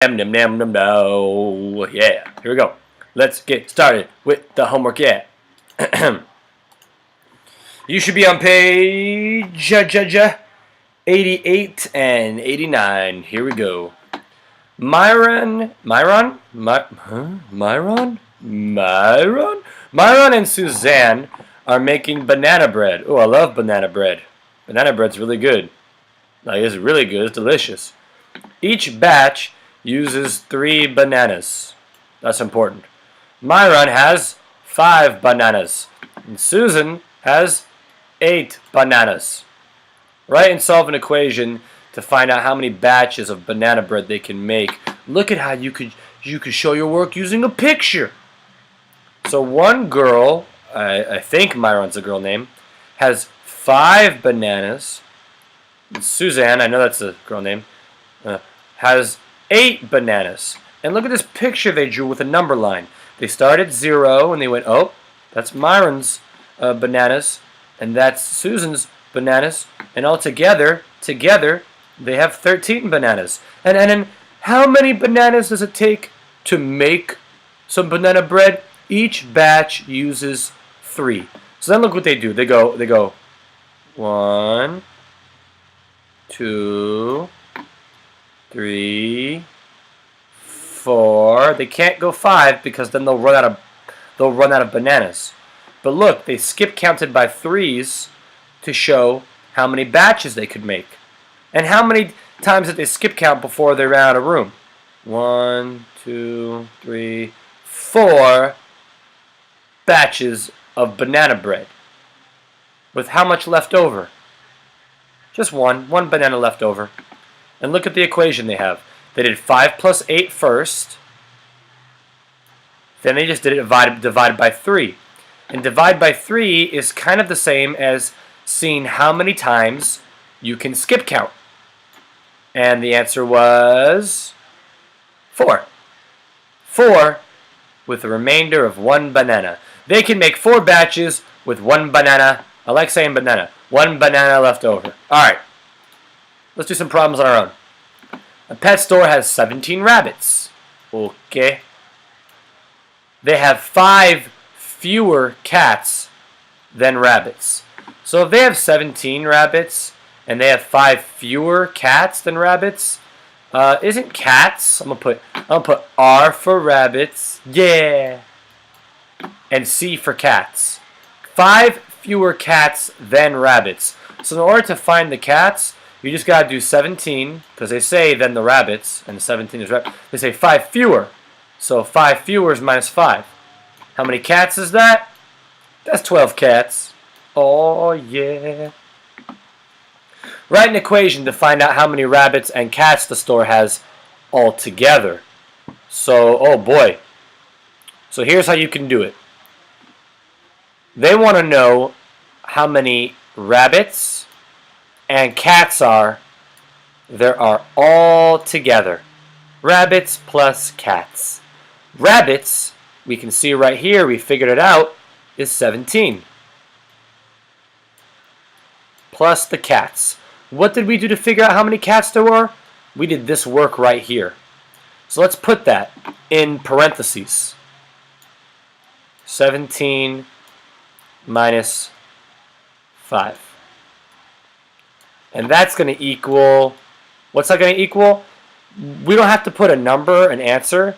Nam nam nam nam no. Yeah, here we go. Let's get started with the homework. Yeah. You should be on page 88 and 89. Here we go. Myron and Suzanne are making banana bread. Oh, I love banana bread. Banana bread's really good. Like, it's really good. It's delicious. Each batch uses 3 bananas. That's important. Myron has 5 bananas. And Susan has 8 bananas. Write and solve an equation to find out how many batches of banana bread they can make. Look at how you could show your work using a picture. So one girl, I think Myron's a girl name, has 5 bananas. And Suzanne, I know that's a girl name, has 8 bananas. And look at this picture they drew with a number line. They started at 0 and they went, oh, that's Myron's bananas, and that's Susan's bananas, and all together, they have 13 bananas. And then how many bananas does it take to make some banana bread? Each batch uses 3. So then look what they do. They go 1, 2, 3, 4. They can't go 5 because then they'll run out of bananas. But look, they skip counted by 3s to show how many batches they could make. And how many times did they skip count before they ran out of room? 1, 2, 3, 4 batches of banana bread. With how much left over? Just one banana left over. And look at the equation they have. They did 5 plus 8 first. Then they just did it divided by 3. And divide by 3 is kind of the same as seeing how many times you can skip count. And the answer was 4. 4 with a remainder of 1 banana. They can make 4 batches with 1 banana. I like saying banana. 1 banana left over. Alright. Let's do some problems on our own. A pet store has 17 rabbits. Okay. They have 5 fewer cats than rabbits. So if they have 17 rabbits and they have 5 fewer cats than rabbits, isn't cats? I'm gonna put R for rabbits, yeah, and C for cats. 5 fewer cats than rabbits. So in order to find the cats, you just gotta do 17 because they say then the rabbits, and 17 is rabbit. They say 5 fewer, so 5 fewer is minus 5. How many cats is that? That's 12 cats. Oh, yeah. Write an equation to find out how many rabbits and cats the store has altogether. So, oh boy. So here's how you can do it. They want to know how many rabbits and cats there are all together. Rabbits plus cats. Rabbits, we can see right here, we figured it out, is 17. Plus the cats. What did we do to figure out how many cats there were? We did this work right here. So let's put that in parentheses. 17 minus 5. And that's going to equal, what's that going to equal? We don't have to put a number, an answer.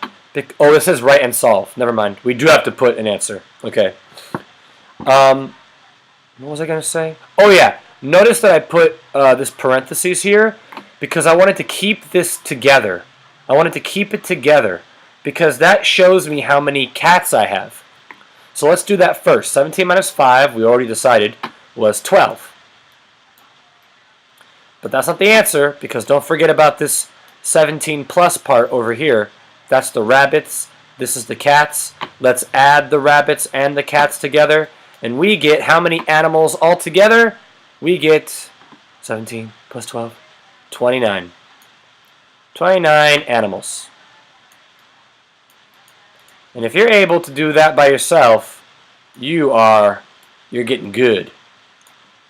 Oh, it says write and solve. Never mind. We do have to put an answer. Okay. What was I going to say? Oh, yeah. Notice that I put this parentheses here because I wanted to keep this together. I wanted to keep it together because that shows me how many cats I have. So let's do that first. 17 minus 5, we already decided, was 12. But that's not the answer because don't forget about this 17 plus part over here. That's the rabbits. This is the cats. Let's add the rabbits and the cats together. And we get how many animals altogether? We get 17 plus 12, 29. 29 animals. And if you're able to do that by yourself, you're getting good.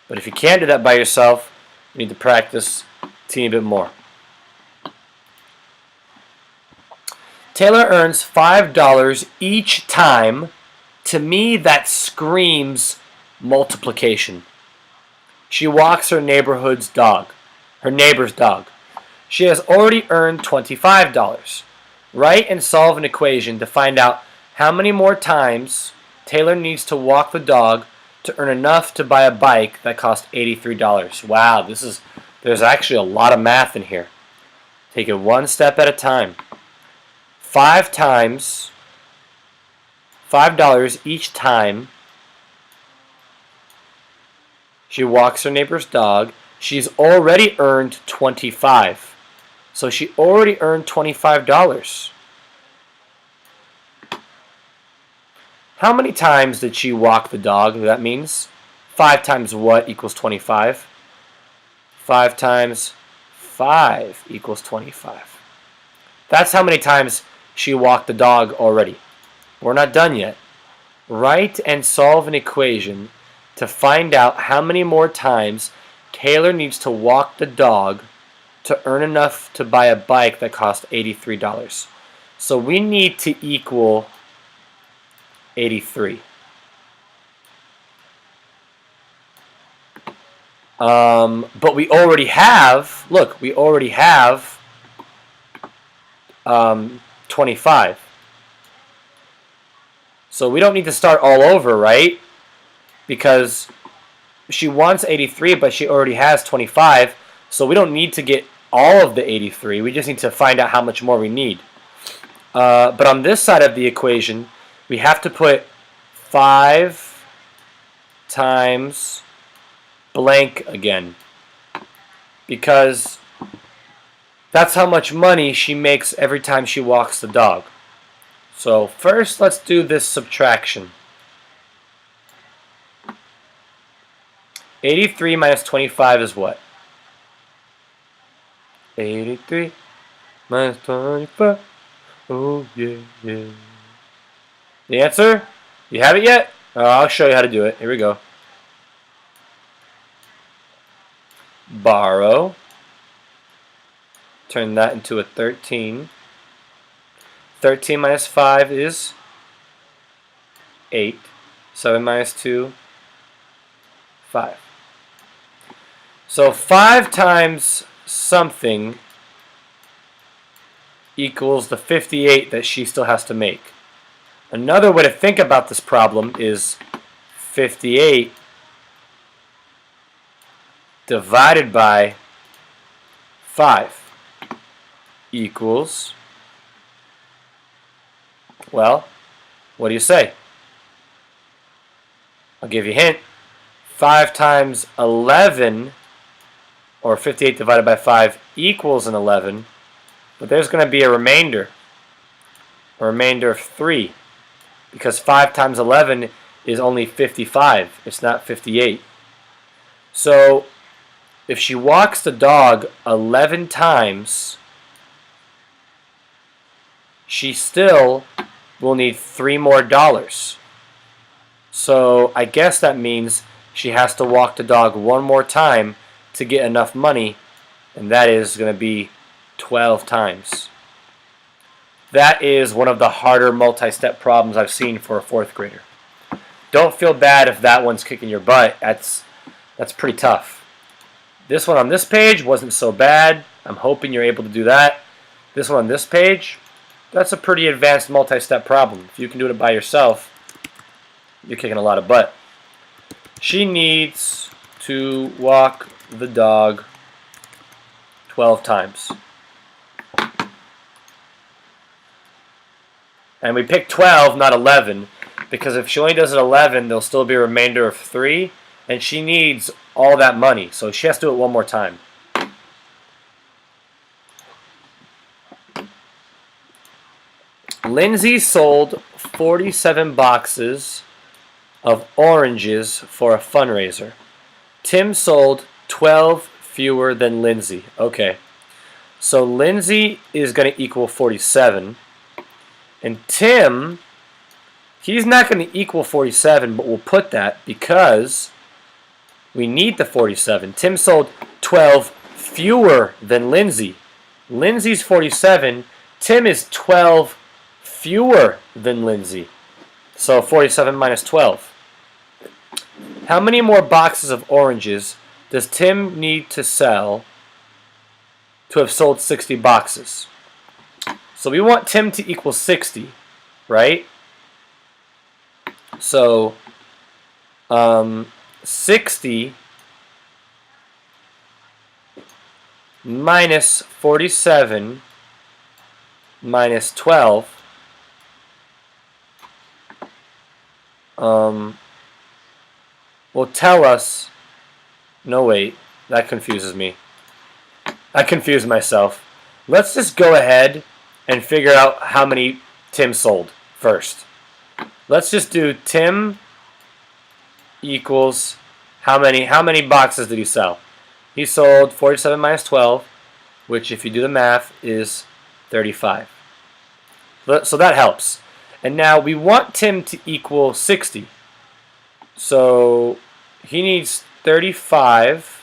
But if you can't do that by yourself, you need to practice a teeny bit more. Taylor earns $5 each time. To me, that screams multiplication. She walks her neighbor's dog. She has already earned $25. Write and solve an equation to find out how many more times Taylor needs to walk the dog to earn enough to buy a bike that costs $83. Wow, there's actually a lot of math in here. Take it one step at a time. 5 times $5 each time she walks her neighbor's dog. She's already earned $25. So she already earned $25. How many times did she walk the dog? That means 5 times what equals 25? 5 times 5 equals 25. That's how many times she walked the dog already. We're not done yet. Write and solve an equation to find out how many more times Taylor needs to walk the dog to earn enough to buy a bike that costs $83. So we need to equal 83. But we already have, look, we already have 25. So we don't need to start all over, right? Because she wants 83, but she already has 25. So we don't need to get all of the 83. We just need to find out how much more we need. But on this side of the equation, we have to put 5 times blank again. Because that's how much money she makes every time she walks the dog. So first, let's do this subtraction. 83 minus 25 is what? 83 minus 25. Oh, yeah, yeah. The answer? You have it yet? I'll show you how to do it. Here we go. Borrow. Turn that into a 13. 13 minus 5 is 8. 7 minus 2, 5. So 5 times something equals the 58 that she still has to make. Another way to think about this problem is 58 divided by 5 equals, well, what do you say? I'll give you a hint. 5 times 11, or 58 divided by 5, equals an 11. But there's going to be a remainder of 3. Because 5 times 11 is only 55. It's not 58. So if she walks the dog 11 times, she still will need $3 more. So I guess that means she has to walk the dog one more time to get enough money, and that is going to be 12 times. That is one of the harder multi-step problems I've seen for a 4th grader. Don't feel bad if that one's kicking your butt. That's pretty tough. This one on this page wasn't so bad. I'm hoping you're able to do that. This one on this page, that's a pretty advanced multi-step problem. If you can do it by yourself, you're kicking a lot of butt. She needs to walk the dog 12 times. And we picked 12, not 11, because if she only does it 11, there'll still be a remainder of 3, and she needs all that money, so she has to do it one more time. Lindsay sold 47 boxes of oranges for a fundraiser. Tim sold 12 fewer than Lindsay. Okay, so Lindsay is going to equal 47. And Tim, he's not going to equal 47, but we'll put that because we need the 47. Tim sold 12 fewer than Lindsay. Lindsay's 47. Tim is 12 fewer than Lindsay. So 47 minus 12. How many more boxes of oranges does Tim need to sell to have sold 60 boxes? So we want Tim to equal 60, right? So 60 minus 47 minus 12 will tell us, no wait, that confuses me. I confused myself. Let's just go ahead and figure out how many Tim sold first. Let's just do Tim equals how many boxes did he sell? He sold 47 minus 12, which if you do the math is 35. So that helps. And now we want Tim to equal 60. So he needs 35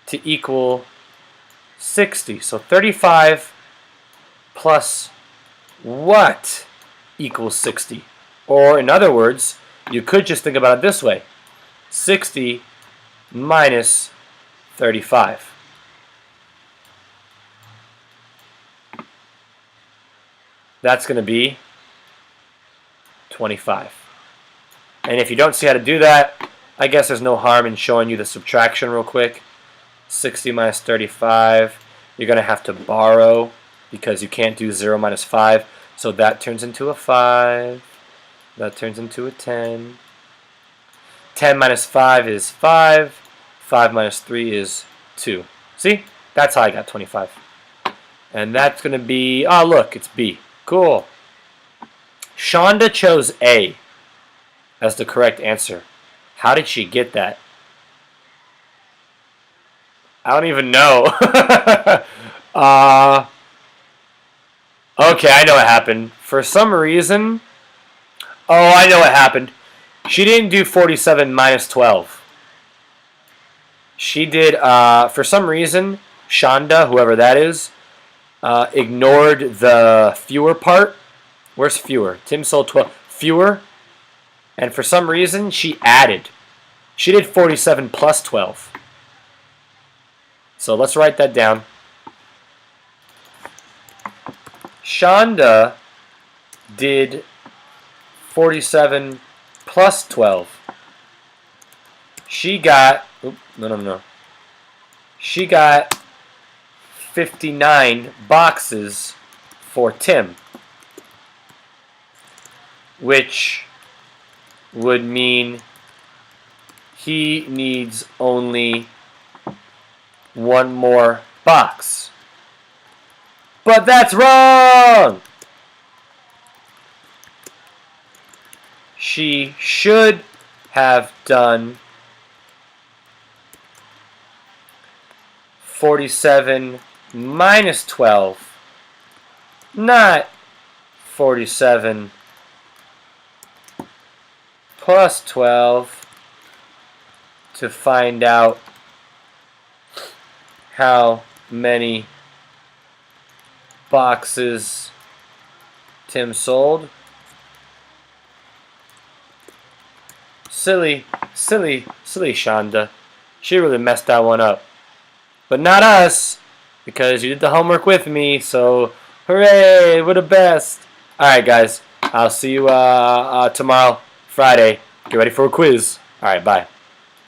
to equal 60. So 35 plus what equals 60? Or in other words, you could just think about it this way. 60 minus 35. That's going to be 25. And if you don't see how to do that, I guess there's no harm in showing you the subtraction real quick. 60 minus 35, you're going to have to borrow because you can't do 0 minus 5. So that turns into a 5. That turns into a 10. 10 minus 5 is 5. 5 minus 3 is 2. See? That's how I got 25. And that's going to be, oh look, it's B. Cool. Shonda chose A as the correct answer. How did she get that? I don't even know. Okay, I know what happened. For some reason, oh, I know what happened. She didn't do 47 minus 12. She did, for some reason, Shonda, whoever that is, ignored the fewer part. Where's fewer? Tim sold 12. Fewer. And for some reason, she added. She did 47 plus 12. So let's write that down. Shonda did 47 plus 12. She got, no. She got 59 boxes for Tim, which would mean he needs only one more box. But that's wrong! She should have done 47 minus 12, not 47 plus 12, to find out how many boxes Tim sold. Silly Shonda. She really messed that one up. But not us, because you did the homework with me, so hooray, we're the best. Alright guys, I'll see you tomorrow, Friday. Get ready for a quiz. Alright, bye.